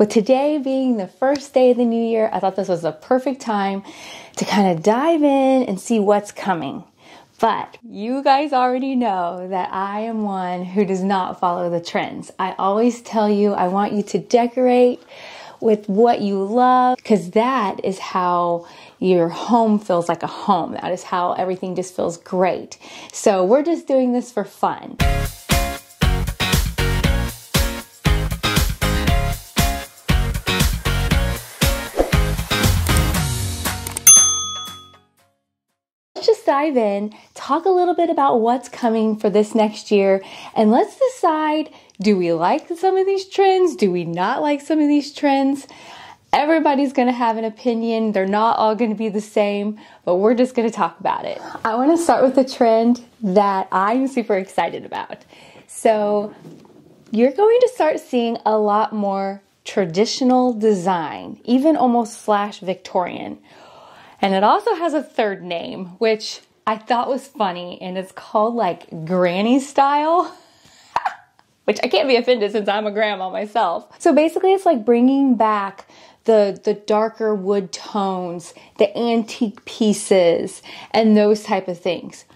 With today being the first day of the new year, I thought this was a perfect time to kind of dive in and see what's coming. But you guys already know that I am one who does not follow the trends. I always tell you I want you to decorate with what you love, because that is how your home feels like a home. That is how everything just feels great. So we're just doing this for fun. Just dive in, talk a little bit about what's coming for this next year, and let's decide, do we like some of these trends? Do we not like some of these trends? Everybody's going to have an opinion. They're not all going to be the same, but we're just going to talk about it. I want to start with a trend that I'm super excited about. So you're going to start seeing a lot more traditional design, even almost / Victorian. And it also has a third name, which I thought was funny, and it's called like granny style, which I can't be offended since I'm a grandma myself. So basically it's like bringing back the darker wood tones, the antique pieces, and those type of things.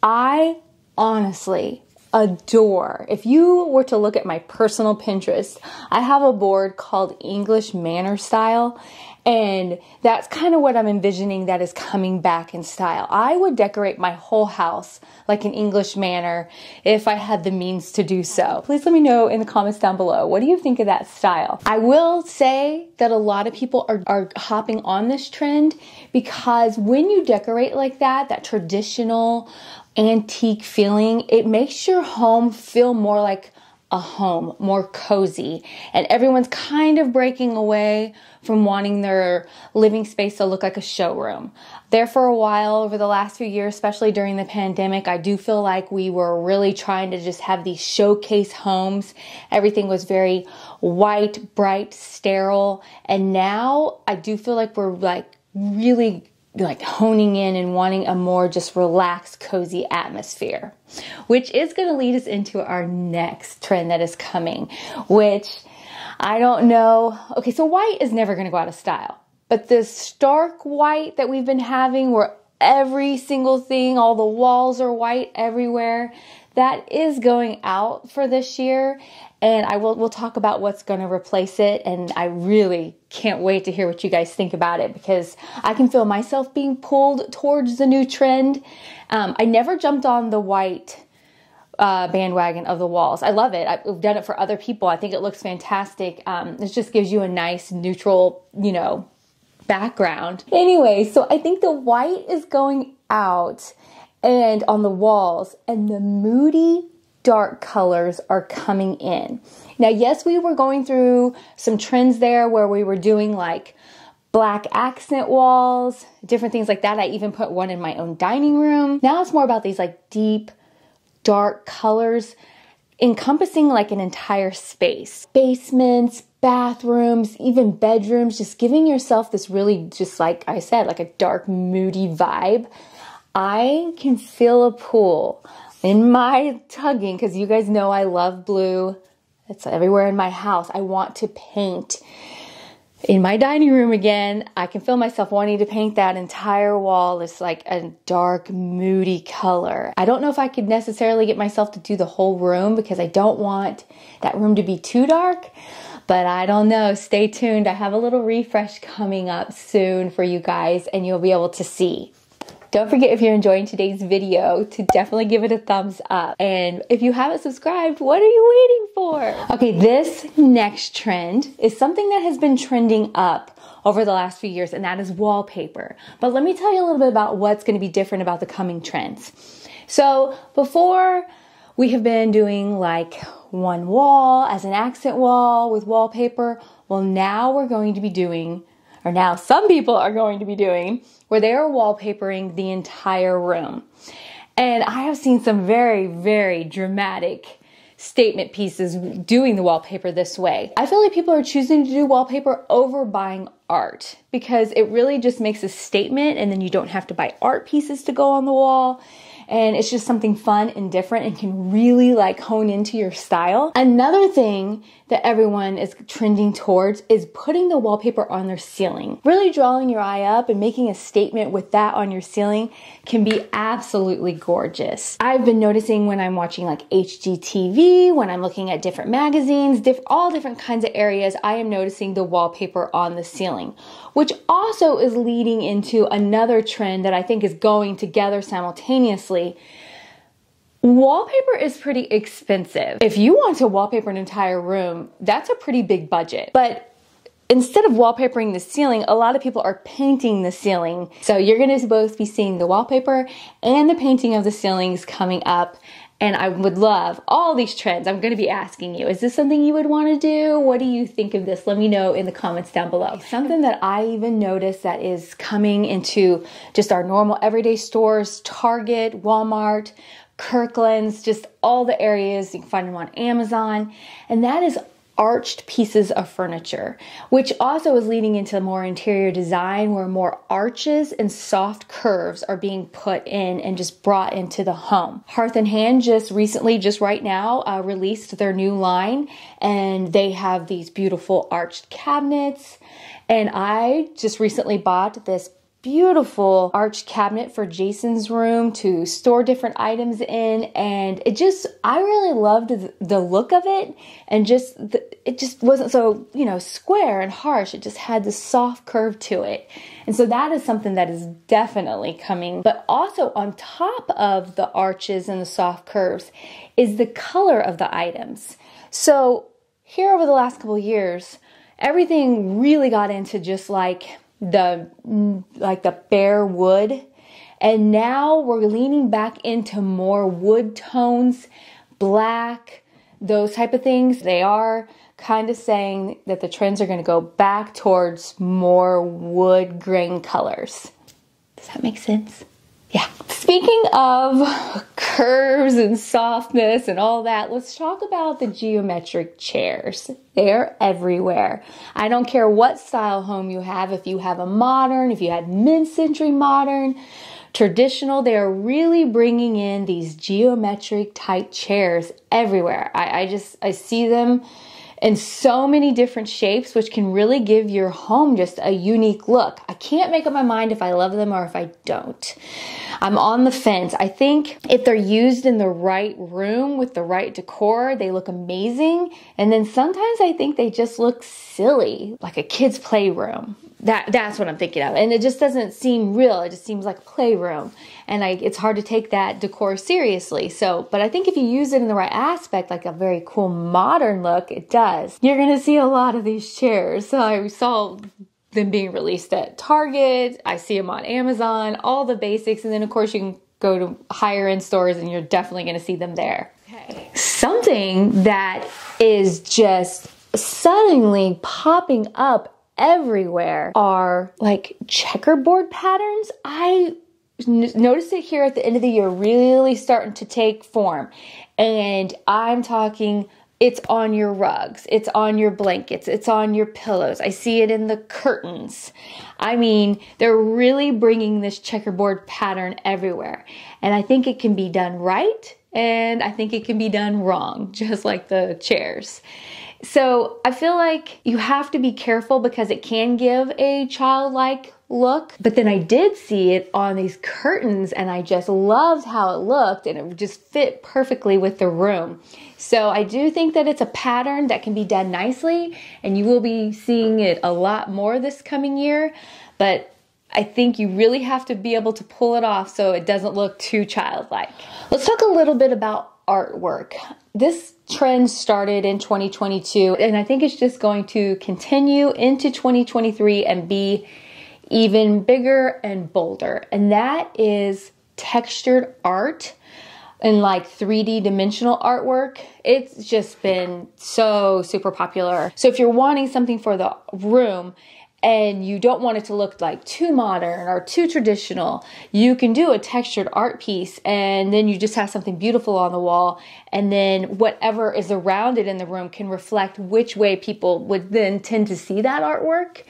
I honestly adore. If you were to look at my personal Pinterest, I have a board called English Manor Style, and that's kind of what I'm envisioning that is coming back in style. I would decorate my whole house like an English manor if I had the means to do so. Please let me know in the comments down below. What do you think of that style? I will say that a lot of people are hopping on this trend because when you decorate like that traditional antique feeling, it makes your home feel more like a home, more cozy, and everyone's kind of breaking away from wanting their living space to look like a showroom. There for a while over the last few years, especially during the pandemic, I do feel like we were really trying to just have these showcase homes. Everything was very white, bright, sterile, and now I do feel like we're really honing in and wanting a more just relaxed, cozy atmosphere, which is going to lead us into our next trend that is coming, which I don't know. Okay, so white is never going to go out of style, but this stark white that we've been having where every single thing, all the walls are white everywhere, that is going out for this year. And we'll talk about what's going to replace it. And I really can't wait to hear what you guys think about it, because I can feel myself being pulled towards the new trend. I never jumped on the white bandwagon of the walls. I love it. I've done it for other people. I think it looks fantastic. It just gives you a nice neutral, background. Anyway, so I think the white is going out and on the walls, and the moody dark colors are coming in. Now, yes, we were going through some trends there where we were doing like black accent walls, different things like that. I even put one in my own dining room. Now it's more about these like deep, dark colors encompassing like an entire space. Basements, bathrooms, even bedrooms, just giving yourself this really, just like I said, like a dark, moody vibe. I can feel a pull in my tugging, because you guys know I love blue. It's everywhere in my house. I want to paint in my dining room again. I can feel myself wanting to paint that entire wall. It's like a dark, moody color. I don't know if I could necessarily get myself to do the whole room because I don't want that room to be too dark, but I don't know. Stay tuned. I have a little refresh coming up soon for you guys, and you'll be able to see. Don't forget, if you're enjoying today's video, to definitely give it a thumbs up. And if you haven't subscribed, what are you waiting for? Okay, this next trend is something that has been trending up over the last few years, and that is wallpaper. But let me tell you a little bit about what's going to be different about the coming trends. So before, we have been doing like one wall as an accent wall with wallpaper. Well, now we're going to be doing, or now some people are going to be doing, where they are wallpapering the entire room. And I have seen some very, very dramatic statement pieces doing the wallpaper this way. I feel like people are choosing to do wallpaper over buying art because it really just makes a statement, and then you don't have to buy art pieces to go on the wall. And it's just something fun and different and can really like hone into your style. Another thing that everyone is trending towards is putting the wallpaper on their ceiling. Really drawing your eye up and making a statement with that on your ceiling can be absolutely gorgeous. I've been noticing when I'm watching like HGTV, when I'm looking at different magazines, all different kinds of areas, I am noticing the wallpaper on the ceiling, which also is leading into another trend that I think is going together simultaneously. Wallpaper is pretty expensive. If you want to wallpaper an entire room, that's a pretty big budget. But instead of wallpapering the ceiling, a lot of people are painting the ceiling. So you're going to both be seeing the wallpaper and the painting of the ceilings coming up. And I would love all these trends. I'm going to be asking you, is this something you would want to do? What do you think of this? Let me know in the comments down below. Something that I even noticed that is coming into just our normal everyday stores, Target, Walmart, Kirkland's, just all the areas. You can find them on Amazon. And that is arched pieces of furniture, which also is leading into more interior design where more arches and soft curves are being put in and just brought into the home. Hearth and Hand just recently, just right now, released their new line, and they have these beautiful arched cabinets. And I just recently bought this beautiful arched cabinet for Jason's room to store different items in, and I really loved the look of it, and it just wasn't so, square and harsh. It just had this soft curve to it. And so that is something that is definitely coming. But also on top of the arches and the soft curves is the color of the items. So here over the last couple of years, everything really got into just like the bare wood, and now we're leaning back into more wood tones, black, those type of things. They are kind of saying that the trends are going to go back towards more wood grain colors. Does that make sense? Yeah. Speaking of curves and softness and all that, let's talk about the geometric chairs. They're everywhere. I don't care what style home you have. If you have a modern, if you had mid-century modern, traditional, they are really bringing in these geometric type chairs everywhere. I see them in so many different shapes, which can really give your home just a unique look. I can't make up my mind if I love them or if I don't. I'm on the fence. I think if they're used in the right room with the right decor, they look amazing. And then sometimes I think they just look silly, like a kid's playroom. That's what I'm thinking of. And it just doesn't seem real. It just seems like a playroom. And it's hard to take that decor seriously. But I think if you use it in the right aspect, like a very cool modern look, it does. You're going to see a lot of these chairs. So I saw them being released at Target. I see them on Amazon, all the basics. And then of course you can go to higher end stores and you're definitely going to see them there. Okay. Something that is just suddenly popping up everywhere are like checkerboard patterns. I noticed it here at the end of the year really starting to take form. And I'm talking, it's on your rugs, it's on your blankets, it's on your pillows. I see it in the curtains. I mean, they're really bringing this checkerboard pattern everywhere. And I think it can be done right, and I think it can be done wrong, just like the chairs. So I feel like you have to be careful because it can give a childlike look. But then I did see it on these curtains and I just loved how it looked, and it just fit perfectly with the room. So I do think that it's a pattern that can be done nicely, and you will be seeing it a lot more this coming year. But I think you really have to be able to pull it off so it doesn't look too childlike. Let's talk a little bit about artwork. This trend started in 2022, and I think it's just going to continue into 2023 and be even bigger and bolder. And that is textured art and like 3D dimensional artwork. It's just been so super popular. So if you're wanting something for the room and you don't want it to look like too modern or too traditional, you can do a textured art piece, and then you just have something beautiful on the wall, and then whatever is around it in the room can reflect which way people would then tend to see that artwork.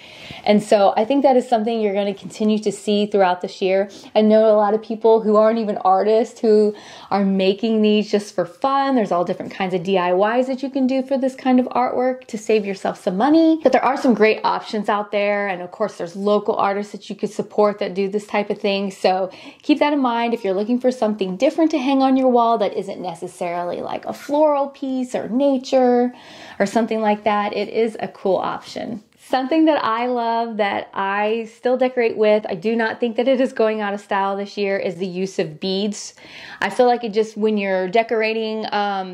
And so I think that is something you're going to continue to see throughout this year. I know a lot of people who aren't even artists who are making these just for fun. There's all different kinds of DIYs that you can do for this kind of artwork to save yourself some money. But there are some great options out there. And of course, there's local artists that you could support that do this type of thing. So keep that in mind if you're looking for something different to hang on your wall that isn't necessarily like a floral piece or nature or something like that. It is a cool option. Something that I love that I still decorate with, I do not think that it is going out of style this year, is the use of beads. I feel like it just, when you're decorating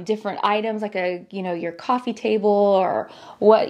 different items, like your coffee table, or what,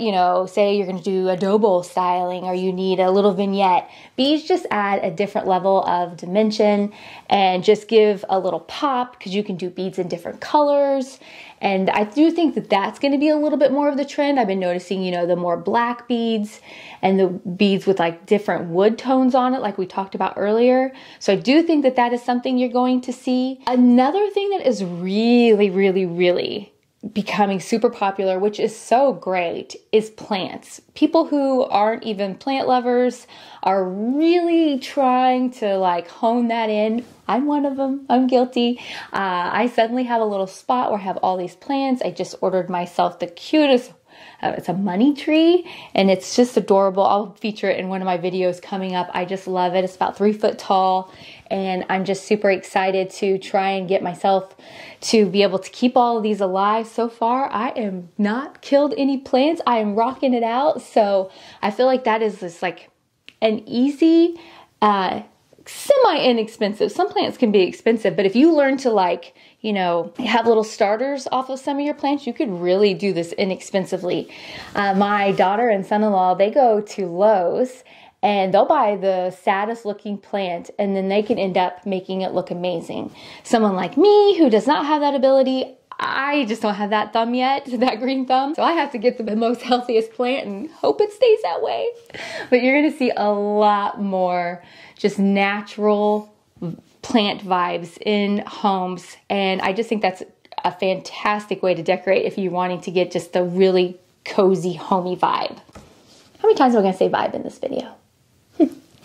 say you're going to do adobo styling, or you need a little vignette, beads just add a different level of dimension and just give a little pop, because you can do beads in different colors. And I do think that that's going to be a little bit more of the trend. I've been noticing, the more black beads and the beads with like different wood tones on it, like we talked about earlier. So I do think that that is something you're going to see. Another thing that is really, really, really becoming super popular, which is so great, is plants. People who aren't even plant lovers are really trying to like hone that in. I'm one of them. I'm guilty. I suddenly have a little spot where I have all these plants. I just ordered myself the cutest, it's a money tree, and it's just adorable. I'll feature it in one of my videos coming up. I just love it. It's about 3 foot tall, and I'm just super excited to try and get myself to be able to keep all of these alive. So far, I am not killed any plants. I am rocking it out. So I feel like that is just like an easy, semi-inexpensive. Some plants can be expensive, but if you learn to have little starters off of some of your plants, you could really do this inexpensively. My daughter and son-in-law, they go to Lowe's and they'll buy the saddest looking plant, and then they can end up making it look amazing. Someone like me who does not have that ability, I just don't have that thumb yet, that green thumb. So I have to get the most healthiest plant and hope it stays that way. But you're gonna see a lot more just natural plant vibes in homes. And I just think that's a fantastic way to decorate if you're wanting to get just a really cozy, homey vibe. How many times am I gonna say vibe in this video?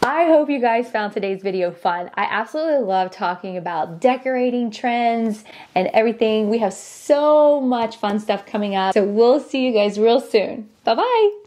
I hope you guys found today's video fun. I absolutely love talking about decorating trends and everything. We have so much fun stuff coming up. So we'll see you guys real soon. Bye-bye.